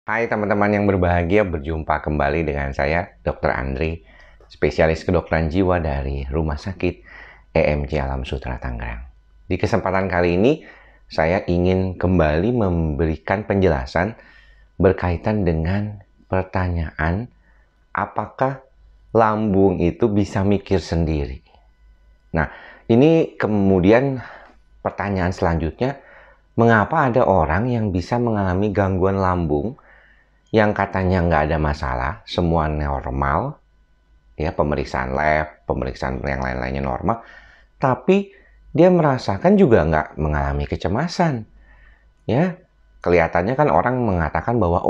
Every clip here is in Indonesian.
Hai teman-teman yang berbahagia, berjumpa kembali dengan saya, Dr. Andri, spesialis kedokteran jiwa dari Rumah Sakit EMC Alam Sutera Tangerang. Di kesempatan kali ini, saya ingin kembali memberikan penjelasan berkaitan dengan pertanyaan apakah lambung itu bisa mikir sendiri. Nah, ini kemudian pertanyaan selanjutnya, mengapa ada orang yang bisa mengalami gangguan lambung yang katanya nggak ada masalah, semua normal, ya pemeriksaan lab, pemeriksaan yang lain-lainnya normal, tapi dia merasakan juga nggak mengalami kecemasan. Ya, kelihatannya kan orang mengatakan bahwa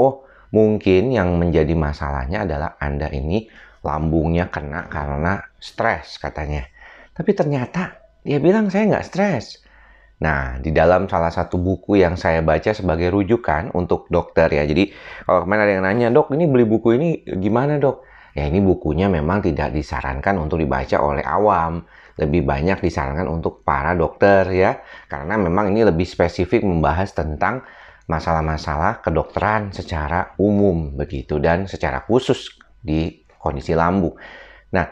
mungkin yang menjadi masalahnya adalah Anda ini lambungnya kena karena stres katanya. Tapi ternyata dia bilang saya nggak stres. Nah, di dalam salah satu buku yang saya baca sebagai rujukan untuk dokter ya. Jadi, kalau kemarin ada yang nanya, "Dok, ini beli buku ini gimana, Dok?" Ya, ini bukunya memang tidak disarankan untuk dibaca oleh awam. Lebih banyak disarankan untuk para dokter ya. Karena memang ini lebih spesifik membahas tentang masalah-masalah kedokteran secara umum begitu dan secara khusus di kondisi lambung. Nah,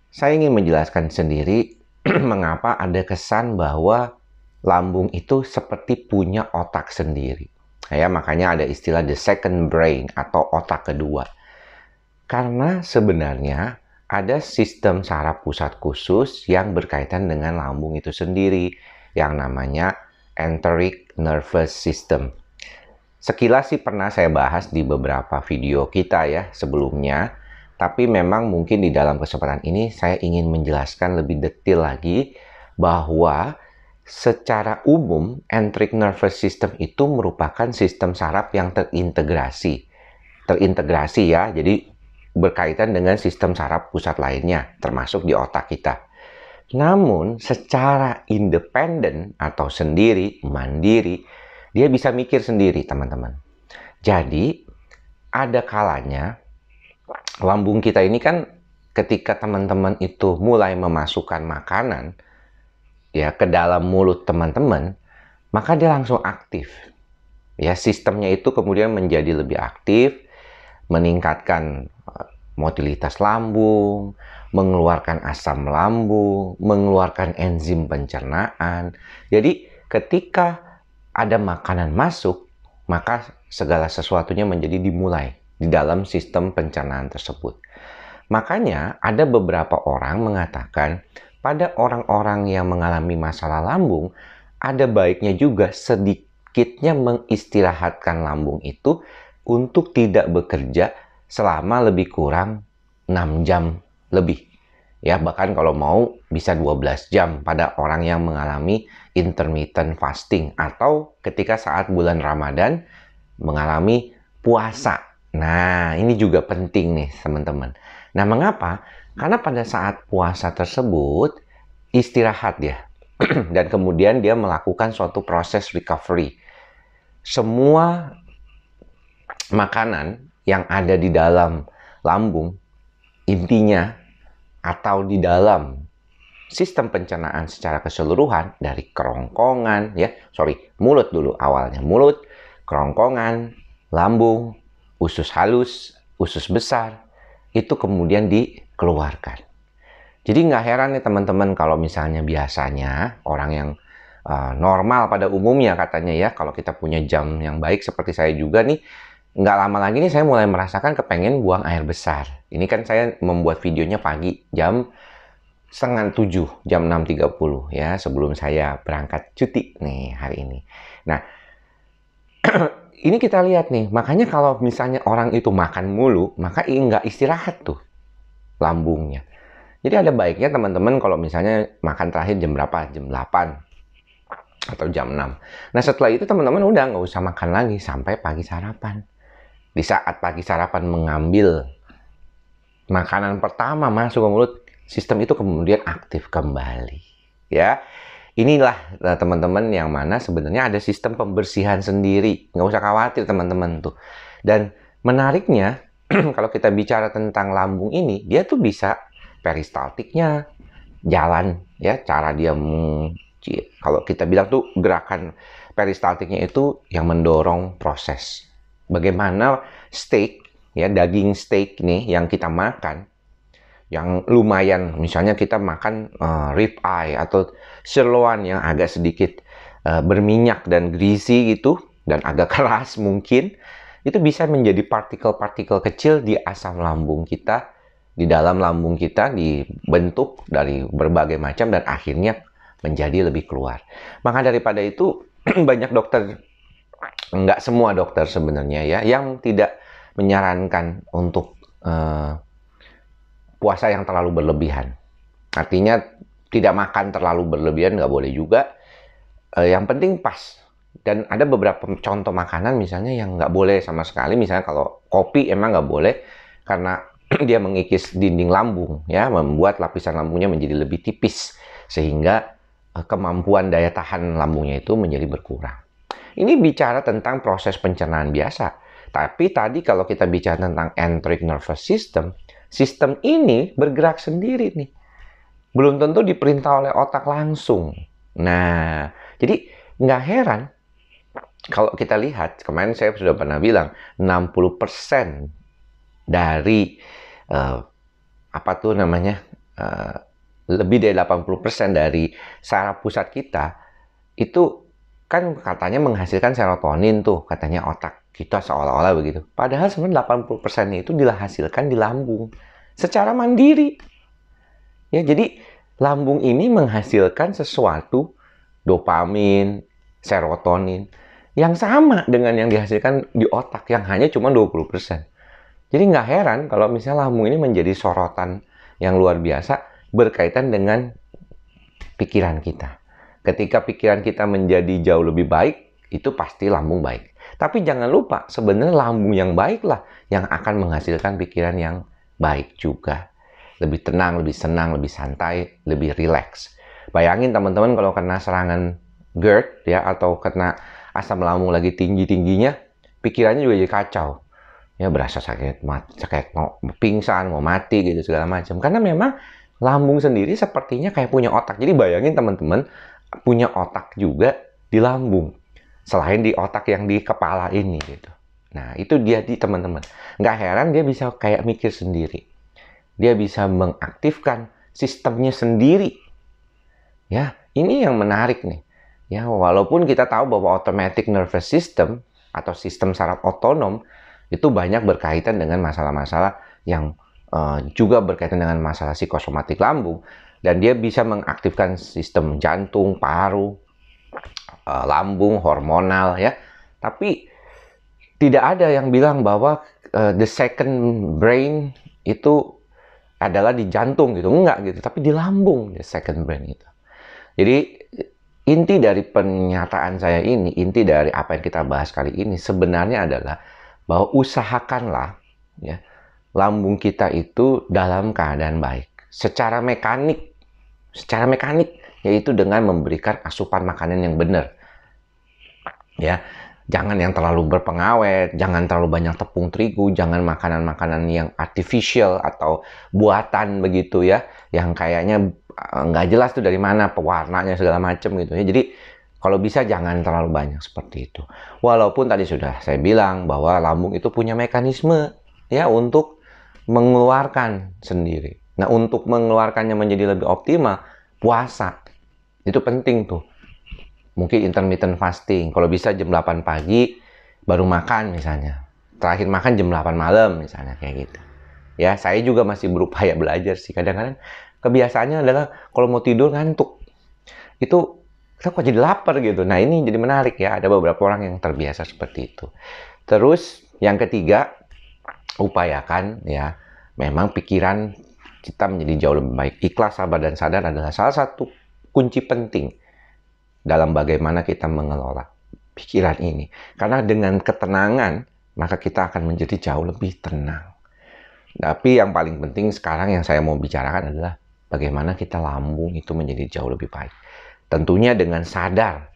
saya ingin menjelaskan sendiri mengapa ada kesan bahwa lambung itu seperti punya otak sendiri. Ya, makanya ada istilah the second brain atau otak kedua. Karena sebenarnya ada sistem saraf pusat khusus yang berkaitan dengan lambung itu sendiri yang namanya enteric nervous system. Sekilas sih pernah saya bahas di beberapa video kita ya sebelumnya, tapi memang mungkin di dalam kesempatan ini saya ingin menjelaskan lebih detail lagi bahwa secara umum, enteric nervous system itu merupakan sistem saraf yang terintegrasi. Terintegrasi ya, jadi berkaitan dengan sistem saraf pusat lainnya, termasuk di otak kita. Namun, secara independen atau sendiri, mandiri, dia bisa mikir sendiri, teman-teman. Jadi, ada kalanya, lambung kita ini kan ketika teman-teman itu mulai memasukkan makanan, ya ke dalam mulut teman-teman, maka dia langsung aktif. Ya, sistemnya itu kemudian menjadi lebih aktif, meningkatkan motilitas lambung, mengeluarkan asam lambung, mengeluarkan enzim pencernaan. Jadi, ketika ada makanan masuk, maka segala sesuatunya menjadi dimulai di dalam sistem pencernaan tersebut. Makanya, ada beberapa orang mengatakan pada orang-orang yang mengalami masalah lambung, ada baiknya juga sedikitnya mengistirahatkan lambung itu untuk tidak bekerja selama lebih kurang 6 jam lebih. Ya, bahkan kalau mau bisa 12 jam pada orang yang mengalami intermittent fasting atau ketika saat bulan Ramadan mengalami puasa. Nah, ini juga penting nih, teman-teman. Nah, mengapa? Karena pada saat puasa tersebut, istirahat dia. Dan kemudian dia melakukan suatu proses recovery. Semua makanan yang ada di dalam lambung, intinya, atau di dalam sistem pencernaan secara keseluruhan, dari kerongkongan, mulut dulu awalnya. Mulut, kerongkongan, lambung, usus halus, usus besar, itu kemudian dikeluarkan. Jadi nggak heran nih teman-teman kalau misalnya biasanya orang yang normal pada umumnya katanya ya, kalau kita punya jam yang baik seperti saya juga nih, nggak lama lagi nih saya mulai merasakan kepengen buang air besar. Ini kan saya membuat videonya pagi, jam 6:30, jam 6.30 ya, sebelum saya berangkat cuti nih hari ini. Nah, ini kita lihat nih, makanya kalau misalnya orang itu makan mulu, maka nggak istirahat tuh lambungnya. Jadi ada baiknya teman-teman kalau misalnya makan terakhir jam berapa? Jam 8 atau jam 6. Nah setelah itu teman-teman udah nggak usah makan lagi sampai pagi sarapan. Di saat pagi sarapan mengambil makanan pertama masuk ke mulut, sistem itu kemudian aktif kembali. Ya, inilah teman-teman yang mana sebenarnya ada sistem pembersihan sendiri. Nggak usah khawatir teman-teman tuh. Dan menariknya, kalau kita bicara tentang lambung ini, dia tuh bisa peristaltiknya jalan ya, cara dia kalau kita bilang tuh gerakan peristaltiknya itu yang mendorong proses bagaimana steak, ya daging steak nih yang kita makan, yang lumayan, misalnya kita makan rib eye atau sirloin yang agak sedikit berminyak dan greasy gitu, dan agak keras mungkin, itu bisa menjadi partikel-partikel kecil di asam lambung kita, di dalam lambung kita, dibentuk dari berbagai macam dan akhirnya menjadi lebih keluar. Maka daripada itu, banyak dokter, nggak semua dokter sebenarnya ya, yang tidak menyarankan untuk puasa yang terlalu berlebihan. Artinya tidak makan terlalu berlebihan, nggak boleh juga. Yang penting pas. Dan ada beberapa contoh makanan misalnya yang nggak boleh sama sekali. Misalnya kalau kopi emang nggak boleh karena dia mengikis dinding lambung, ya, membuat lapisan lambungnya menjadi lebih tipis sehingga kemampuan daya tahan lambungnya itu menjadi berkurang. Ini bicara tentang proses pencernaan biasa. Tapi tadi kalau kita bicara tentang enteric nervous system, sistem ini bergerak sendiri nih. Belum tentu diperintah oleh otak langsung. Nah, jadi nggak heran kalau kita lihat, kemarin saya sudah pernah bilang, 60% dari lebih dari 80% dari saraf pusat kita itu kan katanya menghasilkan serotonin tuh, katanya otak kita seolah-olah begitu. Padahal sebenarnya 80% itu dihasilkan di lambung secara mandiri. Ya, jadi lambung ini menghasilkan sesuatu, dopamin, serotonin, yang sama dengan yang dihasilkan di otak yang hanya cuma 20%. Jadi nggak heran kalau misalnya lambung ini menjadi sorotan yang luar biasa berkaitan dengan pikiran kita. Ketika pikiran kita menjadi jauh lebih baik, itu pasti lambung baik. Tapi jangan lupa, sebenarnya lambung yang baiklah yang akan menghasilkan pikiran yang baik juga. Lebih tenang, lebih senang, lebih santai, lebih rileks. Bayangin teman-teman kalau kena serangan GERD ya, atau kena asam lambung lagi tinggi-tingginya, pikirannya juga jadi kacau. Ya berasa sakit mau pingsan, mau mati gitu segala macam. Karena memang lambung sendiri sepertinya kayak punya otak. Jadi bayangin teman-teman punya otak juga di lambung. Selain di otak yang di kepala ini gitu. Nah, itu dia di teman-teman. Nggak heran dia bisa kayak mikir sendiri. Dia bisa mengaktifkan sistemnya sendiri. Ya, ini yang menarik nih. Ya, walaupun kita tahu bahwa automatic nervous system atau sistem saraf otonom itu banyak berkaitan dengan masalah-masalah yang juga berkaitan dengan masalah psikosomatik lambung, dan dia bisa mengaktifkan sistem jantung, paru, lambung, hormonal ya. Tapi tidak ada yang bilang bahwa the second brain itu adalah di jantung gitu, enggak gitu, tapi di lambung the second brain itu. Jadi inti dari pernyataan saya ini, inti dari apa yang kita bahas kali ini sebenarnya adalah bahwa usahakanlah ya lambung kita itu dalam keadaan baik secara mekanik, yaitu dengan memberikan asupan makanan yang benar. Ya, jangan yang terlalu berpengawet, jangan terlalu banyak tepung terigu, jangan makanan-makanan yang artificial atau buatan begitu ya, yang kayaknya nggak jelas tuh dari mana pewarnanya segala macam gitu ya. Jadi kalau bisa jangan terlalu banyak seperti itu. Walaupun tadi sudah saya bilang bahwa lambung itu punya mekanisme ya untuk mengeluarkan sendiri. Nah, untuk mengeluarkannya menjadi lebih optimal, puasa itu penting tuh. Mungkin intermittent fasting. Kalau bisa jam 8 pagi baru makan misalnya. Terakhir makan jam 8 malam misalnya kayak gitu. Ya, saya juga masih berupaya belajar sih. Kadang-kadang kebiasaannya adalah kalau mau tidur ngantuk. Itu kita kok jadi lapar gitu. Nah, ini jadi menarik ya. Ada beberapa orang yang terbiasa seperti itu. Terus yang ketiga, upayakan ya memang pikiran kita menjadi jauh lebih baik. Ikhlas, sabar, dan sadar adalah salah satu kunci penting dalam bagaimana kita mengelola pikiran ini. Karena dengan ketenangan, maka kita akan menjadi jauh lebih tenang. Tapi yang paling penting sekarang yang saya mau bicarakan adalah bagaimana kita lambung itu menjadi jauh lebih baik. Tentunya dengan sadar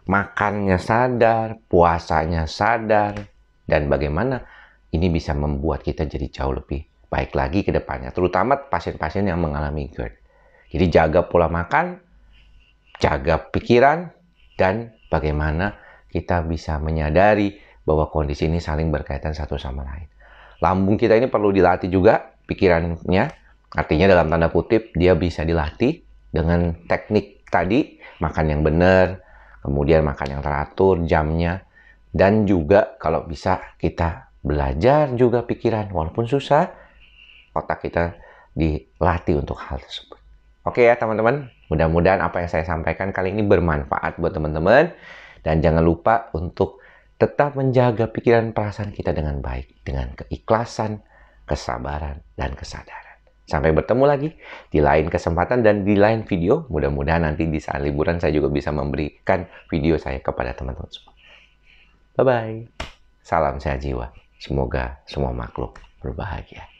makannya sadar, puasanya sadar, dan bagaimana ini bisa membuat kita jadi jauh lebih baik lagi ke depannya. Terutama pasien-pasien yang mengalami GERD. Jadi jaga pola makan, jaga pikiran, dan bagaimana kita bisa menyadari bahwa kondisi ini saling berkaitan satu sama lain. Lambung kita ini perlu dilatih juga, pikirannya. Artinya dalam tanda kutip, dia bisa dilatih dengan teknik tadi, makan yang benar, kemudian makan yang teratur, jamnya. Dan juga kalau bisa kita belajar juga pikiran, walaupun susah, otak kita dilatih untuk hal tersebut. Oke ya teman-teman, mudah-mudahan apa yang saya sampaikan kali ini bermanfaat buat teman-teman. Dan jangan lupa untuk tetap menjaga pikiran perasaan kita dengan baik, dengan keikhlasan, kesabaran, dan kesadaran. Sampai bertemu lagi di lain kesempatan dan di lain video. Mudah-mudahan nanti di saat liburan saya juga bisa memberikan video saya kepada teman-teman semua. Bye-bye. Salam sehat jiwa. Semoga semua makhluk berbahagia.